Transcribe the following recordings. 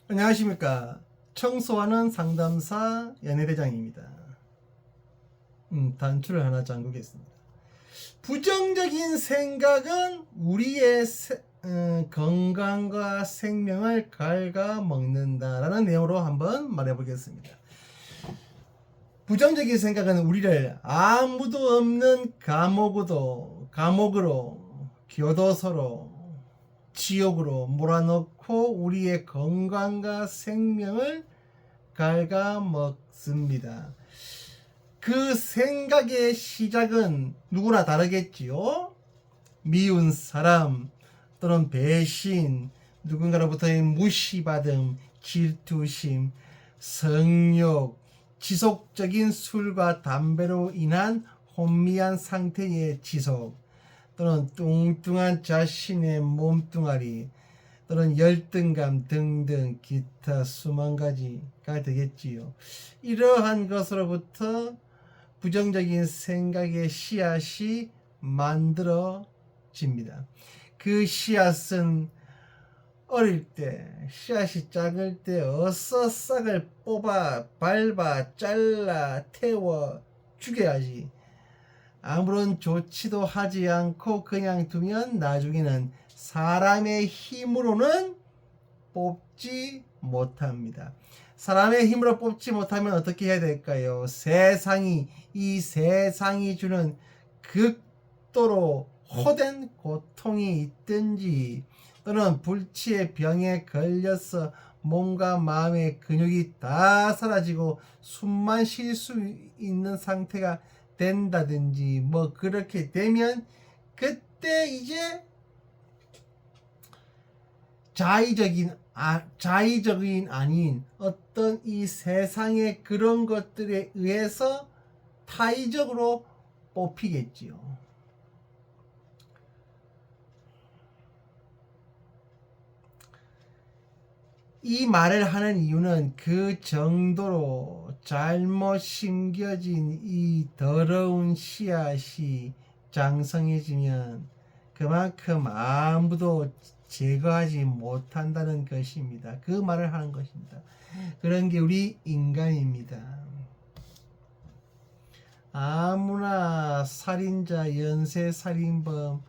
안녕하십니까. 청소하는 상담사 연예대장입니다. 단추를 하나 잠그겠습니다. 부정적인 생각은 우리의 건강과 생명을 갉아먹는다라는 내용으로 한번 말해보겠습니다. 부정적인 생각은 우리를 아무도 없는 감옥으로 교도소로 지옥으로 몰아넣고 우리의 건강과 생명을 갉아먹습니다. 그 생각의 시작은 누구나 다르겠지요. 미운 사람 또는 배신, 누군가로부터의 무시받음, 질투심, 성욕, 지속적인 술과 담배로 인한 혼미한 상태의 지속, 또는 뚱뚱한 자신의 몸뚱아리, 또는 열등감 등등 기타 수만 가지가 되겠지요. 이러한 것으로부터 부정적인 생각의 씨앗이 만들어집니다. 그 씨앗은 어릴 때, 씨앗이 작을 때 어서 싹을 뽑아 밟아 잘라 태워 죽여야지. 아무런 조치도 하지 않고 그냥 두면 나중에는 사람의 힘으로는 뽑지 못합니다. 사람의 힘으로 뽑지 못하면 어떻게 해야 될까요? 이 세상이 주는 극도로 호된 고통이 있든지, 또는 불치의 병에 걸려서 몸과 마음의 근육이 다 사라지고 숨만 쉴 수 있는 상태가 된다든지, 뭐 그렇게 되면 그때 이제 자의적인 아닌 어떤 이 세상의 그런 것들에 의해서 타의적으로 뽑히겠지요. 이 말을 하는 이유는 그 정도로 잘못 심겨진 이 더러운 씨앗이 장성해지면 그만큼 아무도 제거하지 못한다는 것입니다. 그 말을 하는 것입니다. 그런 게 우리 인간입니다. 아무나 살인자, 연쇄살인범,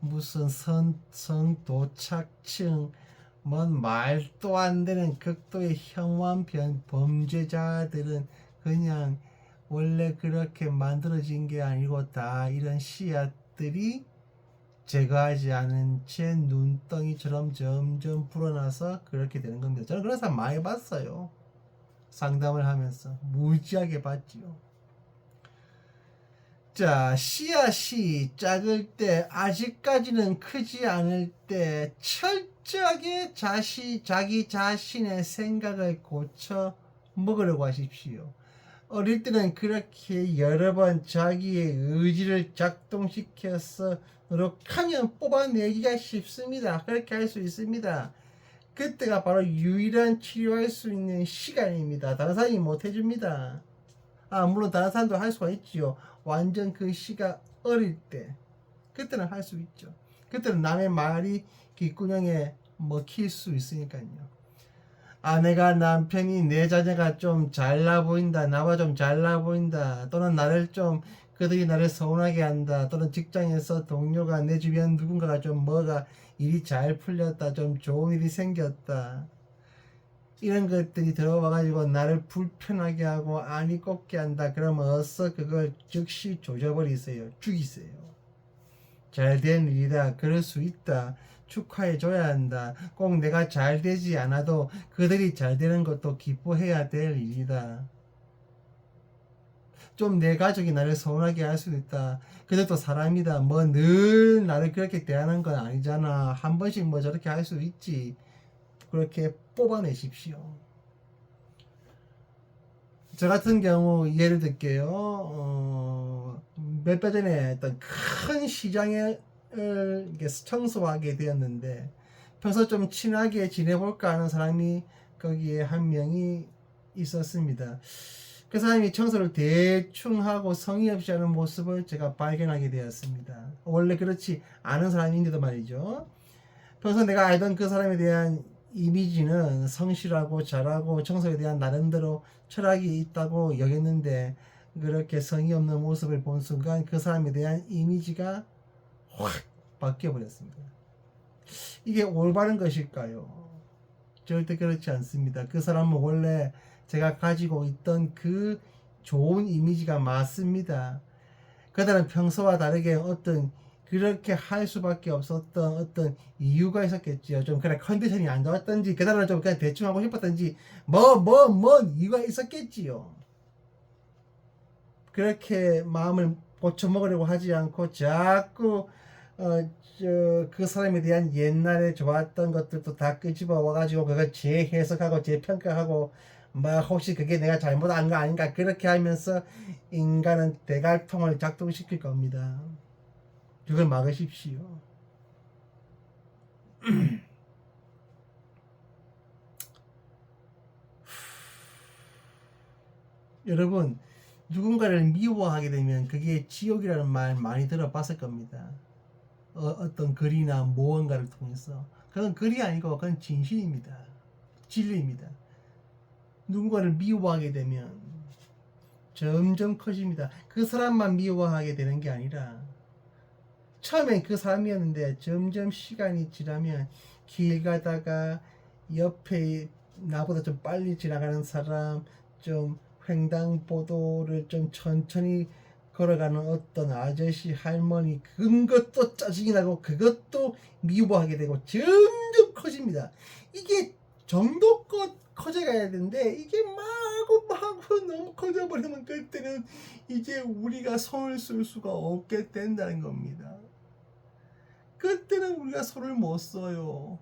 무슨 성도착층, 뭔 말도 안 되는 극도의 혐오한 범죄자들은 그냥 원래 그렇게 만들어진 게 아니고 다 이런 씨앗들이 제거하지 않은 채 눈덩이처럼 점점 불어나서 그렇게 되는 겁니다. 저는 그런 사람 많이 봤어요. 상담을 하면서 무지하게 봤지요. 자, 씨앗이 작을 때, 아직까지는 크지 않을 때 철저하게 자기 자신의 생각을 고쳐 먹으려고 하십시오. 어릴 때는 그렇게 여러 번 자기의 의지를 작동시켜서 노력하면 뽑아내기가 쉽습니다. 그렇게 할 수 있습니다. 그때가 바로 유일한 치료할 수 있는 시간입니다. 다른 사람이 못 해줍니다. 물론 다른 사람도 할 수가 있지요. 완전 그 시가 어릴 때 그때는 할 수 있죠. 그때는 남의 말이 귓구녕에 먹힐 수 있으니까요. 아내가 남편이 내 자녀가 좀 잘나 보인다, 나와 좀 잘나 보인다, 또는 그들이 나를 서운하게 한다, 또는 직장에서 동료가 내 주변 누군가가 좀 뭐가 일이 잘 풀렸다, 좀 좋은 일이 생겼다, 이런 것들이 들어와가지고 나를 불편하게 하고 안이 꼽게 한다. 그러면 어서 그걸 즉시 조져버리세요. 죽이세요. 잘된 일이다. 그럴 수 있다. 축하해 줘야 한다. 꼭 내가 잘 되지 않아도 그들이 잘 되는 것도 기뻐해야 될 일이다. 좀 내 가족이 나를 서운하게 할 수도 있다. 그들도 사람이다. 뭐 늘 나를 그렇게 대하는 건 아니잖아. 한 번씩 뭐 저렇게 할 수 있지. 그렇게 뽑아내십시오. 저 같은 경우 예를 들게요. 몇 배 전에 어떤 큰 시장을 청소하게 되었는데, 평소 좀 친하게 지내볼까 하는 사람이 거기에 한 명이 있었습니다. 그 사람이 청소를 대충 하고 성의 없이 하는 모습을 제가 발견하게 되었습니다. 원래 그렇지 않은 사람인데도 말이죠. 평소 내가 알던 그 사람에 대한 이미지는 성실하고 잘하고 청소에 대한 나름대로 철학이 있다고 여겼는데 그렇게 성의 없는 모습을 본 순간 그 사람에 대한 이미지가 확 바뀌어 버렸습니다. 이게 올바른 것일까요? 절대 그렇지 않습니다. 그 사람은 원래 제가 가지고 있던 그 좋은 이미지가 맞습니다. 그들은 평소와 다르게 어떤 그렇게 할 수밖에 없었던 어떤 이유가 있었겠지요. 좀 그냥 컨디션이 안 좋았던지 그날은 좀 그냥 대충 하고 싶었던지 뭔 이유가 있었겠지요. 그렇게 마음을 고쳐먹으려고 하지 않고 자꾸 그 사람에 대한 옛날에 좋았던 것들도 다 끄집어 와가지고 그걸 재해석하고 재평가하고 막 혹시 그게 내가 잘못한 거 아닌가 그렇게 하면서 인간은 대갈통을 작동시킬 겁니다. 그걸 막으십시오. 여러분 누군가를 미워하게 되면 그게 지옥이라는 말 많이 들어봤을 겁니다. 어떤 글이나 무언가를 통해서 그건 글이 아니고 그건 진실입니다. 진리입니다. 누군가를 미워하게 되면 점점 커집니다. 그 사람만 미워하게 되는 게 아니라 처음엔 그 사람이었는데 점점 시간이 지나면 길 가다가 옆에 나보다 좀 빨리 지나가는 사람, 좀 횡단보도를 좀 천천히 걸어가는 어떤 아저씨, 할머니, 그것도 짜증이 나고 그것도 미워하게 되고 점점 커집니다. 이게 정도껏 커져가야 되는데 이게 마구 너무 커져버리면 그때는 이제 우리가 손을 쓸 수가 없게 된다는 겁니다. 그때는 우리가 손을 못 써요.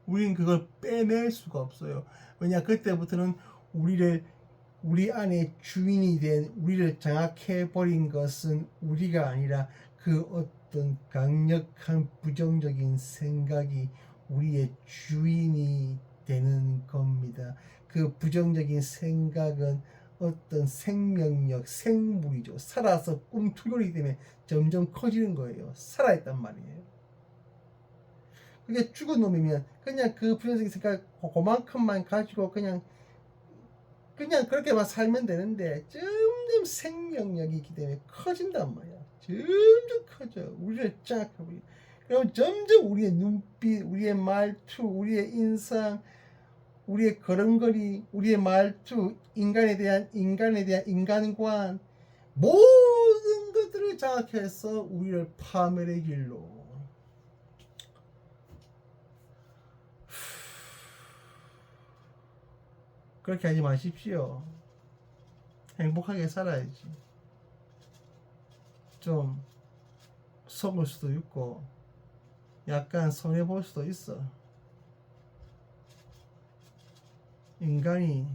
우린 그걸 빼낼 수가 없어요. 왜냐 그때부터는 우리 안에 주인이 된 우리를 장악해 버린 것은 우리가 아니라 그 어떤 강력한 부정적인 생각이 우리의 주인이 되는 겁니다. 그 부정적인 생각은 어떤 생명력, 생물이죠. 살아서 꿈틀거리기 때문에 점점 커지는 거예요. 살아있단 말이에요. 그게 죽은 놈이면 그냥 그 부정적인 생각 그만큼만 가지고 그냥 그렇게만 살면 되는데 점점 생명력이 있기 때문에 커진단 말이야. 점점 커져. 우리를 짝하고. 그럼 점점 우리의 눈빛, 우리의 말투, 우리의 인상, 우리의 걸음걸이, 우리의 말투, 인간에 대한 인간관 모든 것들을 장악해서 우리를 파멸의 길로. 그렇게 하지 마십시오. 행복하게 살아야지. 좀 속을 수도 있고 약간 손해볼 수도 있어. 인간이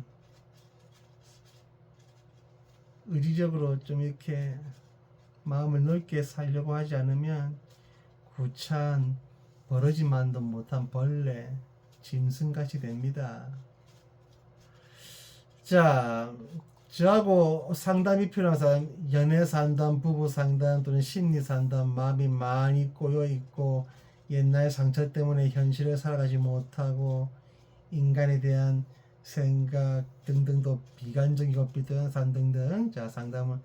의지적으로 좀 이렇게 마음을 넓게 살려고 하지 않으면 구찬 버러지만도 못한 벌레 짐승같이 됩니다. 자, 저하고 상담이 필요한 사람, 연애 상담, 부부 상담 또는 심리 상담, 마음이 많이 꼬여 있고 옛날 상처 때문에 현실을 살아가지 못하고 인간에 대한 생각 등등도 비관적이고 비등한 등등 자 상담을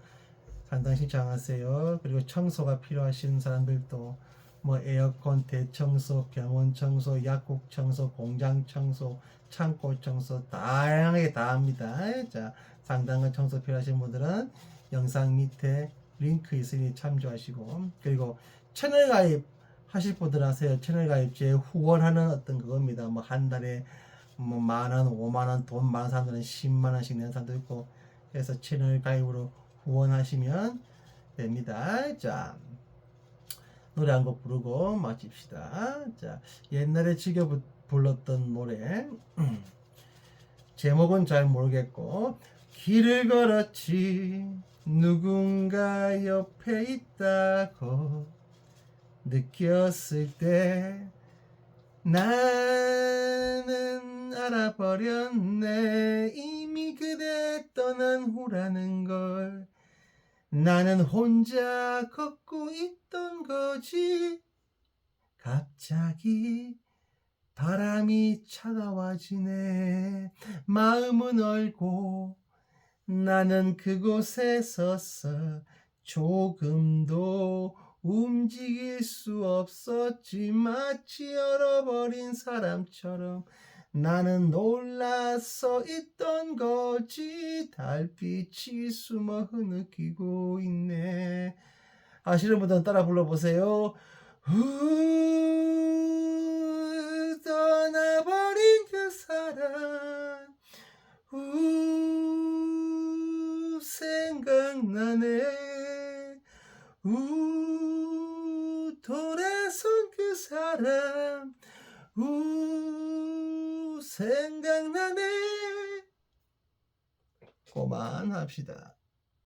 상담 신청하세요. 그리고 청소가 필요하신 사람들도 뭐 에어컨 대청소, 병원 청소, 약국 청소, 공장 청소, 창고 청소 다양하게 다 합니다. 자 상담과 청소 필요하신 분들은 영상 밑에 링크 있으니 참조하시고 그리고 채널 가입 하실 분들 하세요. 채널 가입제 후원하는 어떤 그겁니다. 뭐 한 달에 뭐 만원, 5만원, 돈 많은 사람들은 10만원씩 내는 사람도 있고 그래서 채널 가입으로 후원하시면 됩니다. 자 노래 한 곡 부르고 마칩시다. 자 옛날에 즐겨 불렀던 노래 제목은 잘 모르겠고 길을 걸었지 누군가 옆에 있다고 느꼈을 때 나는 알아버렸네 이미 그대 떠난 후라는 걸 나는 혼자 걷고 있던 거지 갑자기 바람이 차가워지네. 마음은 얼고 나는 그곳에 섰어. 조금도 움직일 수 없었지. 마치 얼어버린 사람처럼 나는 놀라서 있던 거지. 달빛이 숨어 흐느끼고 있네. 아시는 분들은 따라 불러보세요. 떠나버린 그 사람 생각나네. 돌아선 그 사람 생각나네. 그만합시다.